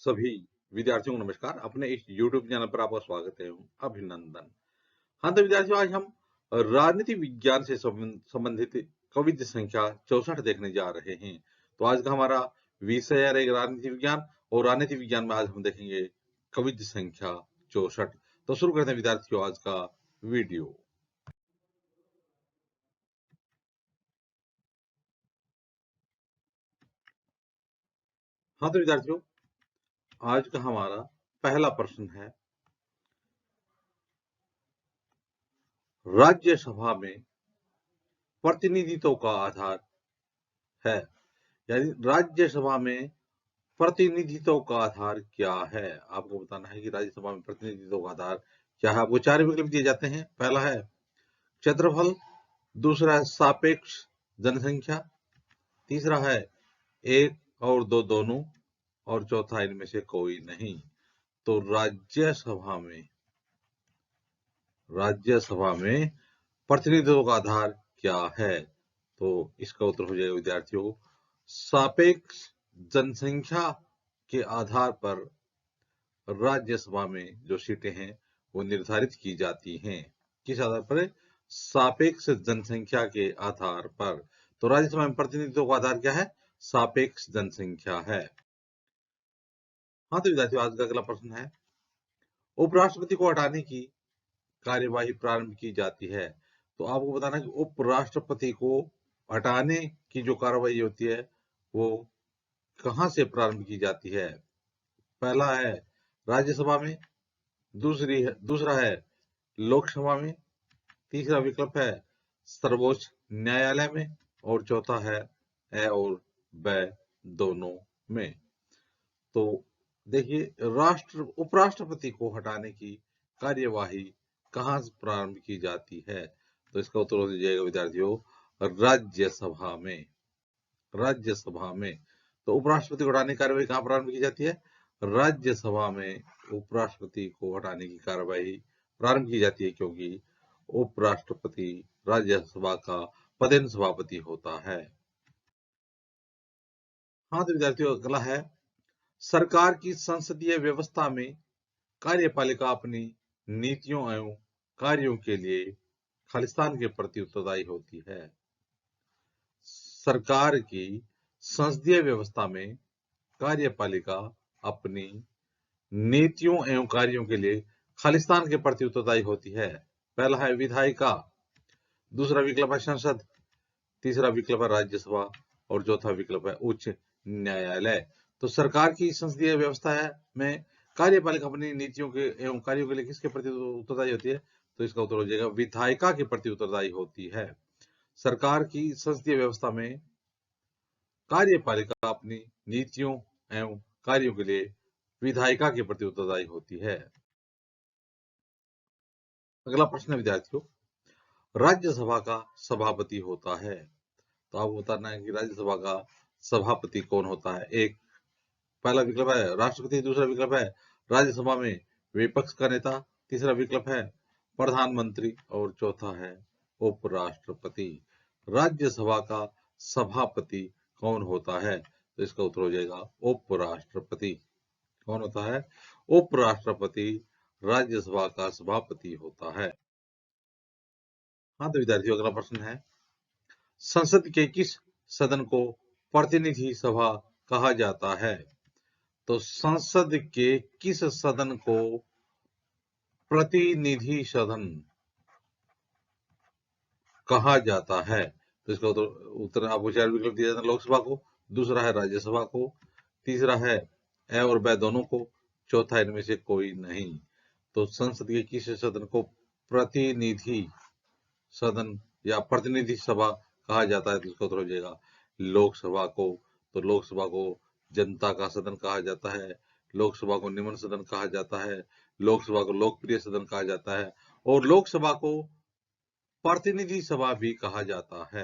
सभी विद्यार्थियों को नमस्कार। अपने इस YouTube चैनल पर आपका स्वागत है, अभिनंदन। हाँ, तो विद्यार्थियों, आज हम राजनीति विज्ञान से संबंधित कवित्त संख्या 64 देखने जा रहे हैं। तो आज का हमारा विषय है राजनीति विज्ञान, और राजनीति विज्ञान में आज हम देखेंगे कवित्त संख्या 64। तो शुरू करते हैं विद्यार्थियों आज का वीडियो। हाँ, तो विद्यार्थियों, आज का हमारा पहला प्रश्न है, राज्यसभा में प्रतिनिधित्व का आधार है, यानी राज्यसभा में प्रतिनिधित्व का आधार क्या है। आपको बताना है कि राज्यसभा में प्रतिनिधित्व का आधार क्या है। आपको चार विकल्प दिए जाते हैं। पहला है क्षेत्रफल, दूसरा है सापेक्ष जनसंख्या, तीसरा है एक और दो दोनों, और चौथा इनमें से कोई नहीं। तो राज्यसभा में प्रतिनिधित्व का आधार क्या है। तो इसका उत्तर हो जाएगा विद्यार्थियों, सापेक्ष जनसंख्या के आधार पर राज्यसभा में जो सीटें हैं वो निर्धारित की जाती हैं। किस आधार पर? सापेक्ष जनसंख्या के आधार पर। तो राज्यसभा में प्रतिनिधित्व का आधार क्या है? सापेक्ष जनसंख्या है। हाँ, तो विद्यार्थियों, आज का अगला प्रश्न है, उपराष्ट्रपति को हटाने की कार्यवाही प्रारंभ की जाती है। तो आपको बताना है कि उपराष्ट्रपति को हटाने की जो कार्रवाई होती है वो कहां से प्रारंभ की जाती है। पहला है राज्यसभा में, दूसरा है लोकसभा में, तीसरा विकल्प है सर्वोच्च न्यायालय में, और चौथा है ए और ब दोनों में। तो देखिए, उपराष्ट्रपति को हटाने की कार्यवाही कहां से प्रारंभ की जाती है। तो इसका उत्तर हो जाएगा विद्यार्थियों, राज्यसभा में। राज्यसभा में। तो उपराष्ट्रपति को हटाने की कार्यवाही कहां प्रारंभ की जाती है? राज्यसभा में उपराष्ट्रपति को हटाने की कार्यवाही प्रारंभ की जाती है, क्योंकि उपराष्ट्रपति राज्यसभा का पदेन सभापति होता है। हाँ, तो विद्यार्थियों, अगला है, सरकार की संसदीय व्यवस्था में कार्यपालिका अपनी नीतियों एवं कार्यों के लिए खालिस्तान के प्रति उत्तरदायी होती है। सरकार की संसदीय व्यवस्था में कार्यपालिका अपनी नीतियों एवं कार्यों के लिए खालिस्तान के प्रति उत्तरदायी होती है। पहला है विधायिका, दूसरा विकल्प है संसद, तीसरा विकल्प है राज्यसभा, और चौथा विकल्प है उच्च न्यायालय। तो सरकार की संसदीय व्यवस्था है में कार्यपालिका अपनी नीतियों के एवं कार्यों के लिए किसके प्रति उत्तरदायी होती है? तो इसका उत्तर हो जाएगा विधायिका के प्रति उत्तरदायी होती है। सरकार की संसदीय व्यवस्था में कार्यपालिका अपनी नीतियों एवं कार्यों के लिए विधायिका के प्रति उत्तरदायी होती है। अगला प्रश्न विद्यार्थियों, राज्यसभा का सभापति होता है। तो आपको बताना है कि राज्यसभा का सभापति कौन होता है। एक पहला विकल्प है राष्ट्रपति, दूसरा विकल्प है राज्यसभा में विपक्ष का नेता, तीसरा विकल्प है प्रधानमंत्री, और चौथा है उपराष्ट्रपति। राज्यसभा का सभापति कौन होता है? तो इसका उत्तर हो जाएगा उपराष्ट्रपति। कौन होता है? उपराष्ट्रपति राज्यसभा का सभापति होता है। हाँ, तो विद्यार्थियों, अगला प्रश्न है, संसद के किस सदन को प्रतिनिधि सभा कहा जाता है? तो संसद के किस सदन को प्रतिनिधि सदन कहा जाता है? तो इसका उत्तर आपको चार विकल्प दिया जाता है। लोकसभा को, दूसरा है राज्यसभा को, तीसरा है ए और ब दोनों को, चौथा इनमें से कोई नहीं। तो संसद के किस सदन को प्रतिनिधि सदन या प्रतिनिधि सभा कहा जाता है? तो इसका उत्तर हो जाएगा लोकसभा को। तो लोकसभा को जनता का सदन कहा जाता है, लोकसभा को निम्न सदन कहा जाता है, लोकसभा को लोकप्रिय सदन कहा जाता है, और लोकसभा को प्रतिनिधि सभा भी कहा जाता है।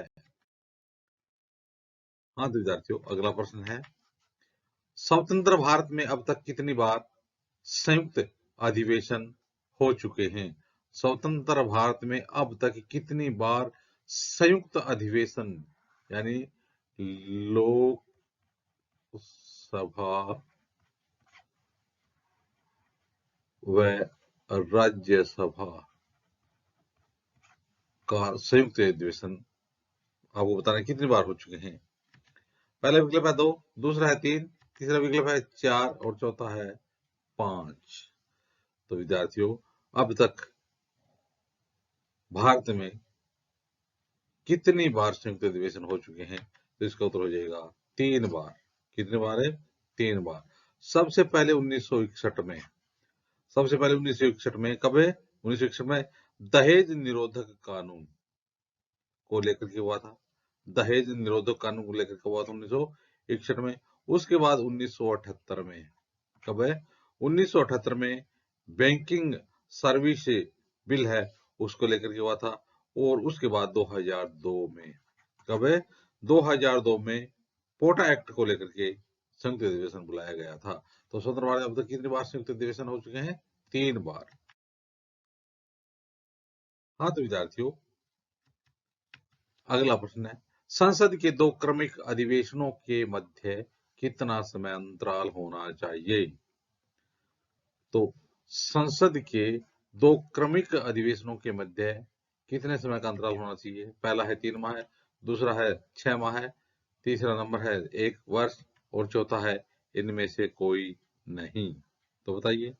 हाँ, तो विद्यार्थियों, अगला प्रश्न है, स्वतंत्र भारत में अब तक कितनी बार संयुक्त अधिवेशन हो चुके हैं? स्वतंत्र भारत में अब तक कितनी बार संयुक्त अधिवेशन, यानी लोकसभा व राज्यसभा का संयुक्त अधिवेशन आपको बताना कितनी बार हो चुके हैं। पहला विकल्प है 2, दूसरा है 3, तीसरा विकल्प है 4 और चौथा है 5। तो विद्यार्थियों, अब तक भारत में कितनी बार संयुक्त अधिवेशन हो चुके हैं? तो इसका उत्तर हो जाएगा 3 बार। कितने बार है? 3 बार। सबसे पहले 1961 में, सबसे पहले 1961 में कब है? 1961 में दहेज निरोधक कानून को लेकर के हुआ था। दहेज निरोधक कानून को लेकर के हुआ था 1961 में। उसके बाद 1978 में, कब है? 1978 में बैंकिंग सर्विस बिल है उसको लेकर के हुआ था। और उसके बाद 2002 में, कब है? 2002 में पोटा एक्ट को लेकर के संयुक्त अधिवेशन बुलाया गया था। तो स्वतंत्र भारत अब तक कितनी बार संयुक्त अधिवेशन हो चुके हैं? 3 बार। हाँ तो विद्यार्थियों, अगला प्रश्न है, संसद के 2 क्रमिक अधिवेशनों के मध्य कितना समय अंतराल होना चाहिए? तो संसद के 2 क्रमिक अधिवेशनों के मध्य कितने समय का अंतराल होना चाहिए? पहला है 3 माह, दूसरा है 6 माह, तीसरा नंबर है 1 वर्ष और चौथा है इनमें से कोई नहीं। तो बताइए,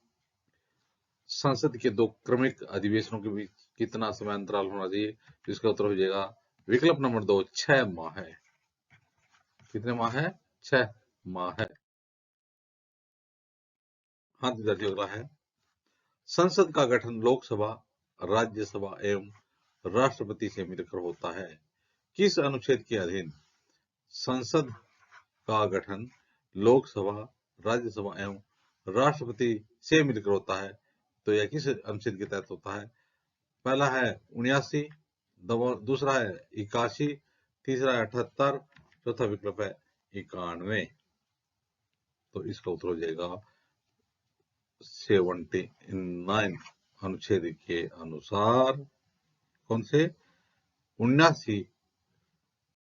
संसद के 2 क्रमिक अधिवेशनों के बीच कितना समय अंतराल होना चाहिए? तो इसका उत्तर हो जाएगा विकल्प नंबर 2, 6 माह है। कितने माह है? 6 माह है। हाँ विद्यार्थियों, अगला है, संसद का गठन लोकसभा, राज्यसभा एवं राष्ट्रपति से मिलकर होता है। किस अनुच्छेद के अधीन संसद का गठन लोकसभा, राज्यसभा एवं राष्ट्रपति से मिलकर होता है? तो यह किस अनुच्छेद के तहत होता है? पहला है 79, दूसरा है 81, तीसरा है 78, चौथा विकल्प है 91। तो इसका उत्तर हो जाएगा 79 अनुच्छेद के अनुसार। कौन से? 79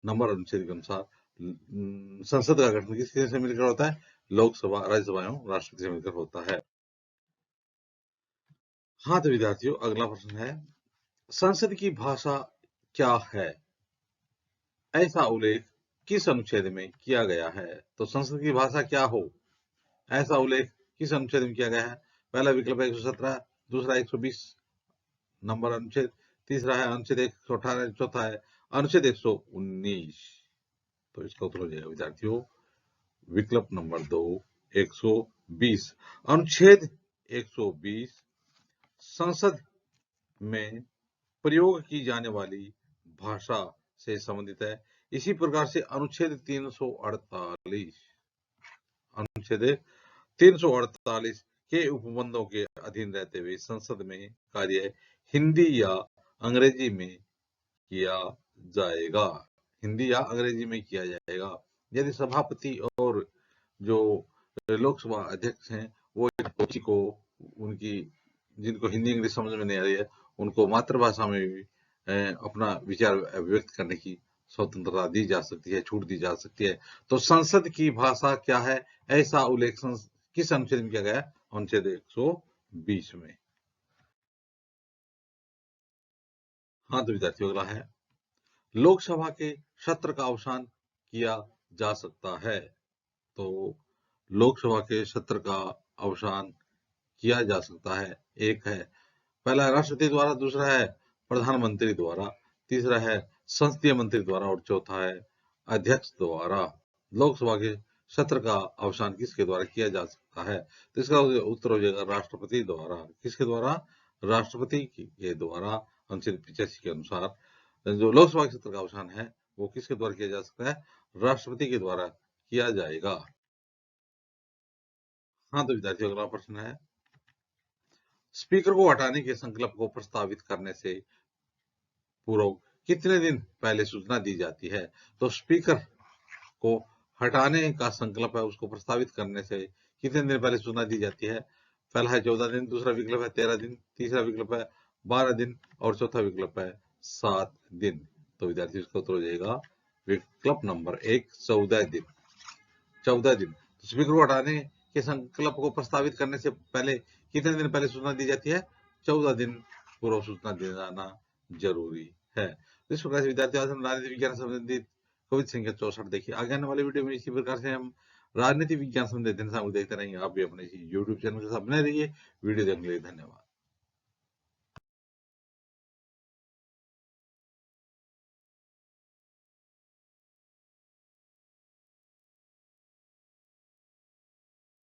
नंबर अनुच्छेद के अनुसार संसद का गठन किसके से मिलकर होता है? लोकसभा, राज्यसभा एवं राष्ट्रपति से मिलकर होता है। हाँ तो विद्यार्थियों, अगला प्रश्न है, संसद की भाषा क्या है? ऐसा उल्लेख किस अनुच्छेद में किया गया है? तो संसद की भाषा क्या हो, ऐसा उल्लेख किस अनुच्छेद में किया गया है? पहला विकल्प है 117, दूसरा 120 नंबर अनुच्छेद, तीसरा है अनुच्छेद 118, चौथा है अनुच्छेद 119। तो इसका उत्तर हो जाएगा विद्यार्थियों विकल्प नंबर 2, 120। अनुच्छेद 120 संसद में प्रयोग की जाने वाली भाषा से संबंधित है। इसी प्रकार से अनुच्छेद 348 के उपबंधों के अधीन रहते हुए संसद में कार्य हिंदी या अंग्रेजी में किया जाएगा। हिंदी या अंग्रेजी में किया जाएगा। यदि सभापति और जो लोकसभा अध्यक्ष हैं वो किसी को, उनकी जिनको हिंदी इंग्लिश समझ में नहीं आ रही है, उनको मातृभाषा में भी अपना विचार व्यक्त करने की स्वतंत्रता दी जा सकती है, छूट दी जा सकती है। तो संसद की भाषा क्या है, ऐसा उल्लेख किस अनुच्छेद में किया गया है? अनुच्छेद 120 में। हाँ तो विद्यार्थियों, अगला है, लोकसभा के सत्र का अवसान किया जा सकता है। तो लोकसभा के सत्र का अवसान किया जा सकता है। एक है, पहला है राष्ट्रपति द्वारा, दूसरा है प्रधानमंत्री द्वारा, तीसरा है संसदीय मंत्री द्वारा और चौथा है अध्यक्ष द्वारा। लोकसभा के सत्र का अवसान किसके द्वारा किया जा सकता है? तो इसका उत्तर हो जाएगा राष्ट्रपति द्वारा। किसके द्वारा? राष्ट्रपति के द्वारा। अनुच्छेद 85 के अनुसार जो लोकसभा के सत्र का अवसान है वो किसके द्वारा किया जा सकता है? राष्ट्रपति के द्वारा किया जाएगा। हाँ तो विद्यार्थियों, अगला प्रश्न है, स्पीकर को हटाने के संकल्प को प्रस्तावित करने से पूर्व कितने दिन पहले सूचना दी जाती है? तो स्पीकर को हटाने का संकल्प है उसको प्रस्तावित करने से कितने दिन पहले सूचना दी जाती है? पहला है 14 दिन, दूसरा विकल्प है 13 दिन, तीसरा विकल्प है 12 दिन और चौथा विकल्प है 7 दिन। तो विद्यार्थी इसका उत्तर हो जाएगा विकल्प नंबर 1, 14 दिन। 14 दिन। तो स्पीकर को हटाने के संकल्प को प्रस्तावित करने से पहले कितने दिन पहले सूचना दी जाती है? 14 दिन पूर्व सूचना दे जाना जरूरी है। इस प्रकार से विद्यार्थी आज हम राजनीति विज्ञान से संबंधित कविता संख्या 64 देखिए। आगे आने वाले वीडियो में इसी प्रकार से हम राजनीति विज्ञान संबंधित सामग्री देखते रहेंगे। आप भी अपने YouTube चैनल के साथ बने रहिए। वीडियो देखने के लिए धन्यवाद।